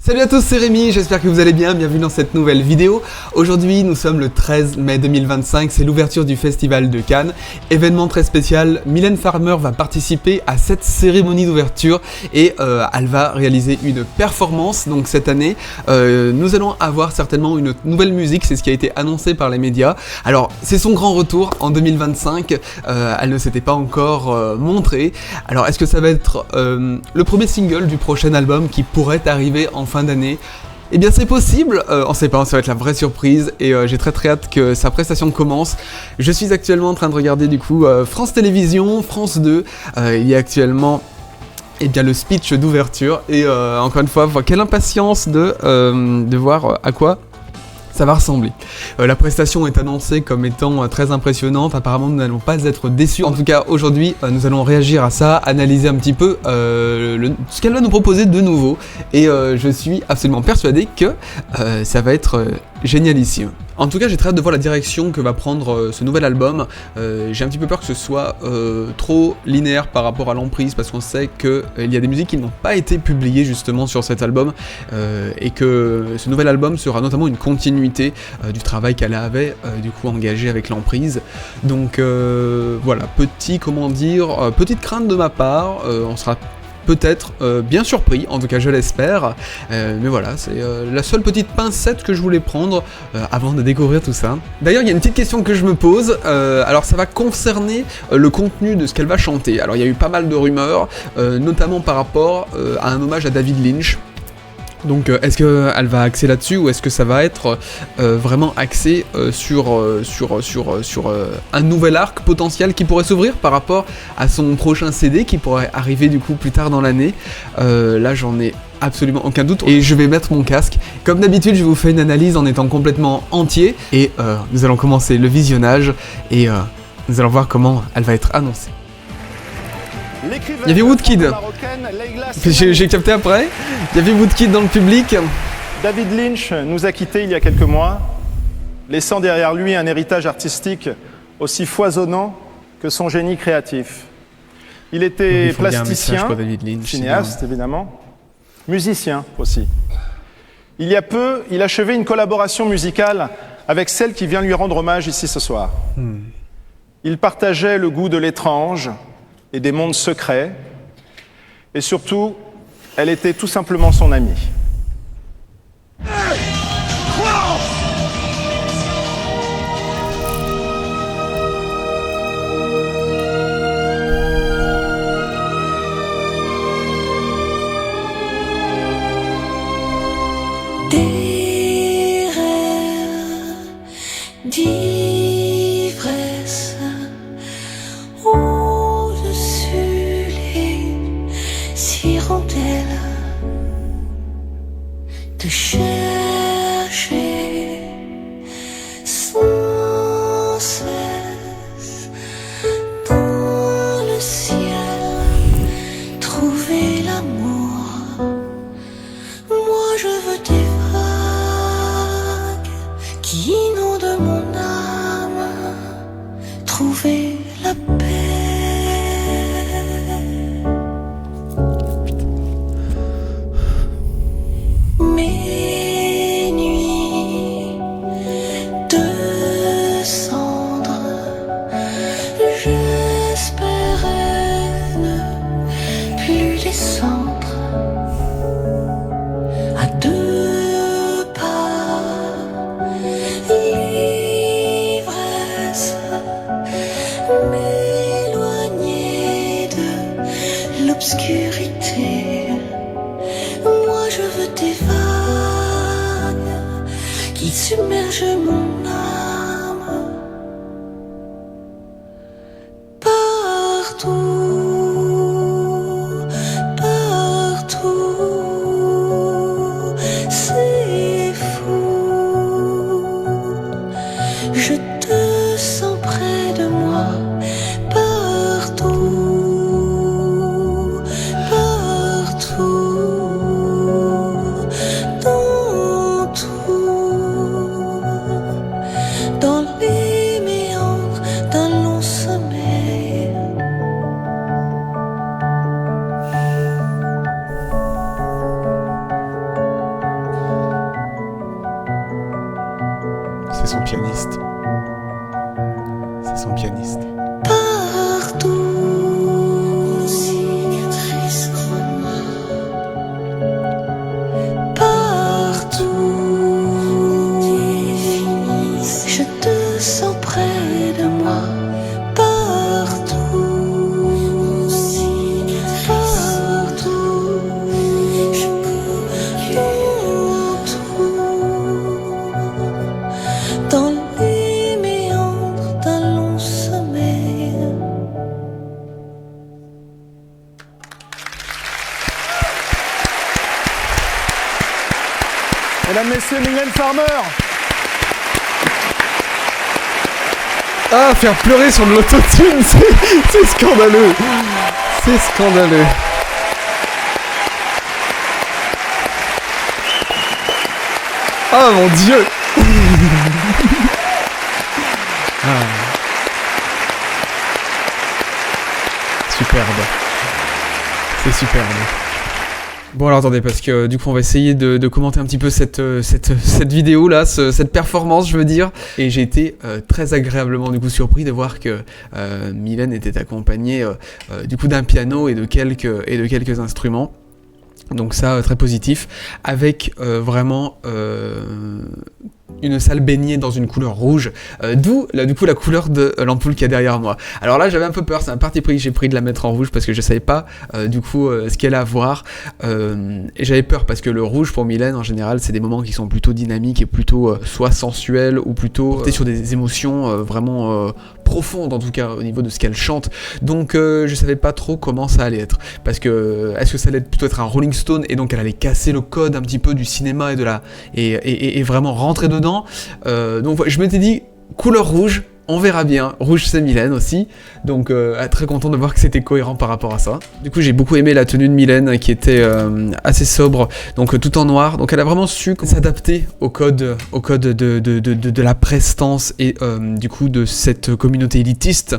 Salut à tous, c'est Rémi, j'espère que vous allez bien, bienvenue dans cette nouvelle vidéo. Aujourd'hui, nous sommes le 13 mai 2025, c'est l'ouverture du Festival de Cannes. Événement très spécial, Mylène Farmer va participer à cette cérémonie d'ouverture et elle va réaliser une performance. Donc cette année, nous allons avoir certainement une nouvelle musique, c'est ce qui a été annoncé par les médias. Alors, c'est son grand retour en 2025, elle ne s'était pas encore montrée. Alors, est-ce que ça va être le premier single du prochain album qui pourrait arriver en fin d'année? Eh bien c'est possible, on sait pas, ça va être la vraie surprise et j'ai très hâte que sa prestation commence. Je suis actuellement en train de regarder du coup France Télévisions, France 2, il y a actuellement bien, le speech d'ouverture et encore une fois, quelle impatience de voir à quoi ça va ressembler. La prestation est annoncée comme étant très impressionnante, apparemment nous n'allons pas être déçus. En tout cas aujourd'hui nous allons réagir à ça, analyser un petit peu ce qu'elle va nous proposer de nouveau et je suis absolument persuadé que ça va être génialissime. En tout cas j'ai très hâte de voir la direction que va prendre ce nouvel album. J'ai un petit peu peur que ce soit trop linéaire par rapport à l'emprise parce qu'on sait qu'il y a des musiques qui n'ont pas été publiées justement sur cet album et que ce nouvel album sera notamment une continuité du travail qu'elle avait du coup engagé avec l'emprise. Donc voilà, petite crainte de ma part, on sera peut-être bien surpris, en tout cas je l'espère, mais voilà, c'est la seule petite pincette que je voulais prendre avant de découvrir tout ça. D'ailleurs il y a une petite question que je me pose, alors ça va concerner le contenu de ce qu'elle va chanter. Alors il y a eu pas mal de rumeurs, notamment par rapport à un hommage à David Lynch. Donc est-ce qu'elle va axer là-dessus ou est-ce que ça va être vraiment axé sur un nouvel arc potentiel qui pourrait s'ouvrir par rapport à son prochain CD qui pourrait arriver du coup plus tard dans l'année. Là j'en ai absolument aucun doute et je vais mettre mon casque. Comme d'habitude je vous fais une analyse en étant complètement entier et nous allons commencer le visionnage et nous allons voir comment elle va être annoncée. Il y avait Woodkid, j'ai capté après, il y avait Woodkid dans le public. David Lynch nous a quittés il y a quelques mois, laissant derrière lui un héritage artistique aussi foisonnant que son génie créatif. Il était plasticien, cinéaste évidemment, musicien aussi. Il y a peu, il achevait une collaboration musicale avec celle qui vient lui rendre hommage ici ce soir. Il partageait le goût de l'étrange et des mondes secrets, et surtout, elle était tout simplement son amie. Des rêves d'ivresse au-dessus les hirondelles, de chercher sans cesse dans le ciel, trouver l'amour. Moi je veux des vagues qui inondent mon âme, trouver la paix. Mes nuits de cendres, j'espérais ne plus descendre. À deux pas, l'ivresse, m'éloigner de l'obscurité. Moi je veux des vagues qui submergent mon âme. Partout, partout, c'est fou. Je te sens près de moi. Partout, partout, dans tout. C'est son pianiste. C'est son pianiste. Partout, cicatrice en moi. Partout, je te sens près de moi. Partout, partout, je cours dans les méandres d'un long sommeil. Mesdames, Messieurs, Mylène Farmer. Ah, faire pleurer sur de l'autotune, c'est scandaleux. C'est scandaleux. Ah mon Dieu. Ah. Superbe. C'est superbe. Bon alors attendez, parce que du coup on va essayer de commenter un petit peu cette vidéo là, cette performance je veux dire. Et j'ai été très agréablement du coup surpris de voir que Mylène était accompagnée du coup d'un piano et de quelques instruments. Donc ça très positif, avec vraiment une salle baignée dans une couleur rouge, d'où là, du coup la couleur de l'ampoule qu'il y a derrière moi. Alors là j'avais un peu peur, c'est un parti pris que j'ai pris de la mettre en rouge parce que je savais pas du coup ce qu'elle a à voir, et j'avais peur parce que le rouge pour Mylène en général c'est des moments qui sont plutôt dynamiques et plutôt soit sensuels ou plutôt portés sur des émotions vraiment profonde en tout cas au niveau de ce qu'elle chante, donc je savais pas trop comment ça allait être, parce que est-ce que ça allait plutôt être un Rolling Stone et donc elle allait casser le code un petit peu du cinéma et de la et vraiment rentrer dedans, donc je m'étais dit couleur rouge, on verra bien. Rouge c'est Mylène aussi, donc très content de voir que c'était cohérent par rapport à ça. Du coup j'ai beaucoup aimé la tenue de Mylène qui était assez sobre, donc tout en noir, donc elle a vraiment su s'adapter au code de la prestance et du coup de cette communauté élitiste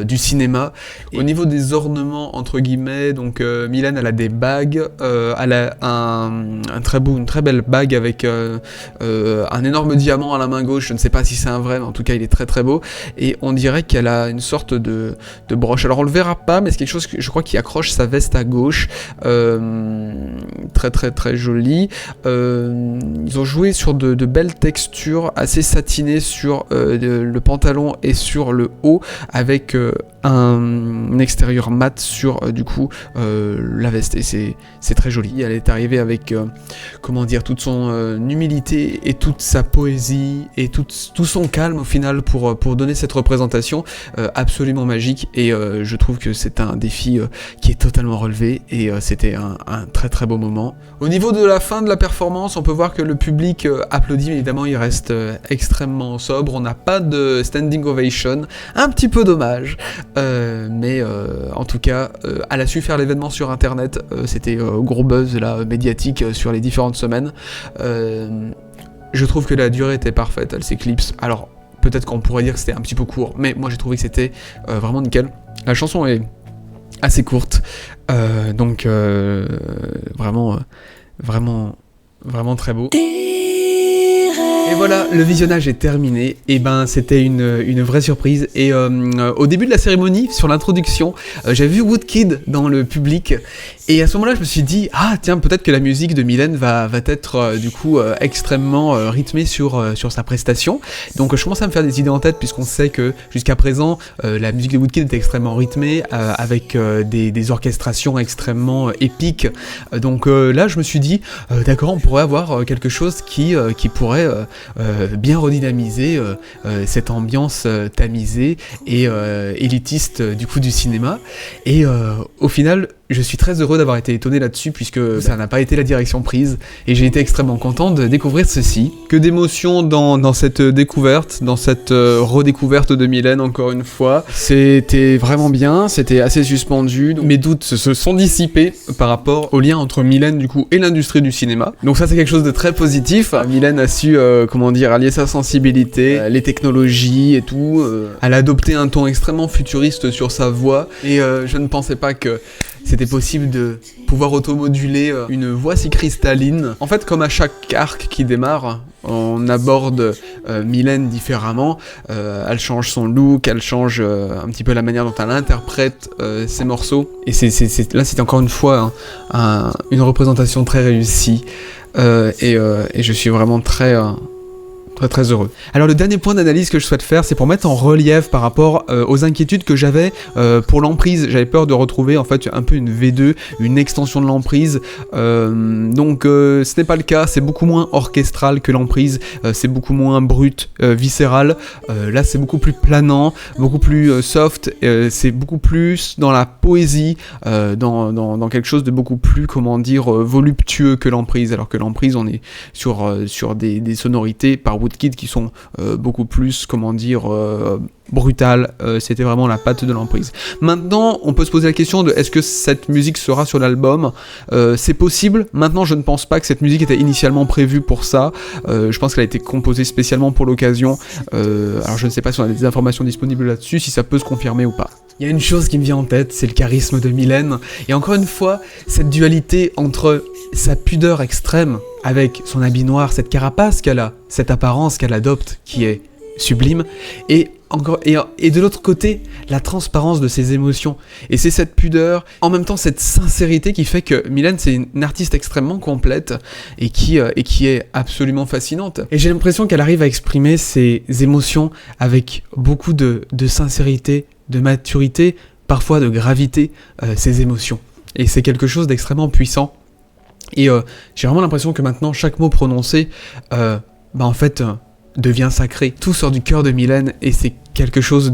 du cinéma. Et au niveau des ornements entre guillemets, donc Mylène elle a des bagues, elle a une très belle bague avec un énorme diamant à la main gauche, je ne sais pas si c'est un vrai mais en tout cas il est très très beau. Et on dirait qu'elle a une sorte de broche. Alors on le verra pas, mais c'est quelque chose que je crois qui accroche sa veste à gauche. Très très très joli. Ils ont joué sur de belles textures assez satinées sur le pantalon et sur le haut, avec un extérieur mat sur du coup la veste, et c'est très joli. Elle est arrivée avec comment dire, toute son humilité et toute sa poésie et tout son calme au final pour donner cette représentation absolument magique, et je trouve que c'est un défi qui est totalement relevé, et c'était un très très beau moment. Au niveau de la fin de la performance, on peut voir que le public applaudit, mais évidemment il reste extrêmement sobre, on n'a pas de standing ovation, un petit peu dommage, mais en tout cas elle a su faire l'événement sur internet, c'était gros buzz là, médiatique sur les différentes semaines. Je trouve que la durée était parfaite, elle s'éclipse. Alors peut-être qu'on pourrait dire que c'était un petit peu court, mais moi j'ai trouvé que c'était vraiment nickel. La chanson est assez courte, donc vraiment très beau. Et voilà, le visionnage est terminé, et ben c'était une vraie surprise, et au début de la cérémonie, sur l'introduction, j'avais vu Woodkid dans le public, et à ce moment-là je me suis dit, ah tiens, peut-être que la musique de Mylène va être du coup extrêmement rythmée sur sa prestation, donc je commence à me faire des idées en tête, puisqu'on sait que jusqu'à présent la musique de Woodkid était extrêmement rythmée, avec des orchestrations extrêmement épiques, donc là je me suis dit, d'accord, on pourrait avoir quelque chose qui pourrait bien redynamiser cette ambiance tamisée et élitiste du coup du cinéma, et au final je suis très heureux d'avoir été étonné là-dessus, puisque ça n'a pas été la direction prise, et j'ai été extrêmement content de découvrir ceci. Que d'émotions dans cette découverte, dans cette redécouverte de Mylène encore une fois. C'était vraiment bien, c'était assez suspendu, donc mes doutes se sont dissipés par rapport au lien entre Mylène du coup et l'industrie du cinéma. Donc ça c'est quelque chose de très positif. Mylène a su comment dire, allier sa sensibilité, les technologies et tout. Elle a adopté un ton extrêmement futuriste sur sa voix, et je ne pensais pas que c'était possible de pouvoir automoduler une voix si cristalline. En fait, comme à chaque arc qui démarre, on aborde Mylène différemment. Elle change son look, elle change un petit peu la manière dont elle interprète ses morceaux. Et là, c'est encore une fois une représentation très réussie. Et je suis vraiment très heureux. Alors le dernier point d'analyse que je souhaite faire, c'est pour mettre en relief par rapport aux inquiétudes que j'avais pour l'emprise. J'avais peur de retrouver en fait un peu une V2, une extension de l'emprise. Donc ce n'est pas le cas, c'est beaucoup moins orchestral que l'emprise, c'est beaucoup moins brut, viscéral. Là c'est beaucoup plus planant, beaucoup plus soft, c'est beaucoup plus dans la poésie, dans quelque chose de beaucoup plus, comment dire, voluptueux que l'emprise. Alors que l'emprise, on est sur des sonorités par Woodkid qui sont beaucoup plus, comment dire, brutales. C'était vraiment la patte de l'emprise. Maintenant, on peut se poser la question de est-ce que cette musique sera sur l'album. C'est possible. Maintenant, je ne pense pas que cette musique était initialement prévue pour ça. Je pense qu'elle a été composée spécialement pour l'occasion. Alors je ne sais pas si on a des informations disponibles là-dessus, si ça peut se confirmer ou pas. Il y a une chose qui me vient en tête, c'est le charisme de Mylène. Et encore une fois, cette dualité entre sa pudeur extrême, avec son habit noir, cette carapace qu'elle a, cette apparence qu'elle adopte, qui est sublime, et de l'autre côté, la transparence de ses émotions. Et c'est cette pudeur, en même temps cette sincérité qui fait que Mylène, c'est une artiste extrêmement complète et qui est absolument fascinante. Et j'ai l'impression qu'elle arrive à exprimer ses émotions avec beaucoup de sincérité, de maturité, parfois de gravité, ses émotions. Et c'est quelque chose d'extrêmement puissant. Et j'ai vraiment l'impression que maintenant, chaque mot prononcé, en fait, devient sacré. Tout sort du cœur de Mylène et c'est quelque chose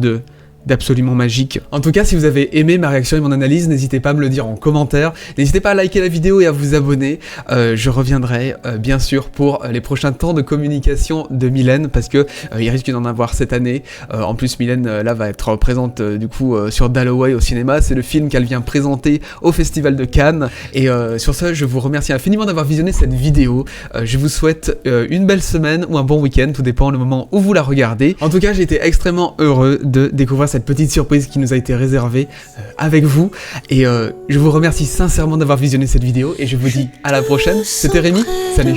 d'absolument magique. En tout cas, si vous avez aimé ma réaction et mon analyse, n'hésitez pas à me le dire en commentaire. N'hésitez pas à liker la vidéo et à vous abonner. Je reviendrai bien sûr pour les prochains temps de communication de Mylène parce que il risque d'en avoir cette année. En plus, Mylène là va être présente du coup sur Dalloway au cinéma. C'est le film qu'elle vient présenter au Festival de Cannes. Et sur ce, je vous remercie infiniment d'avoir visionné cette vidéo. Je vous souhaite une belle semaine ou un bon week-end, tout dépend le moment où vous la regardez. En tout cas, j'ai été extrêmement heureux de découvrir cette petite surprise qui nous a été réservée avec vous. Et je vous remercie sincèrement d'avoir visionné cette vidéo et je vous dis à la prochaine. C'était Rémi, salut.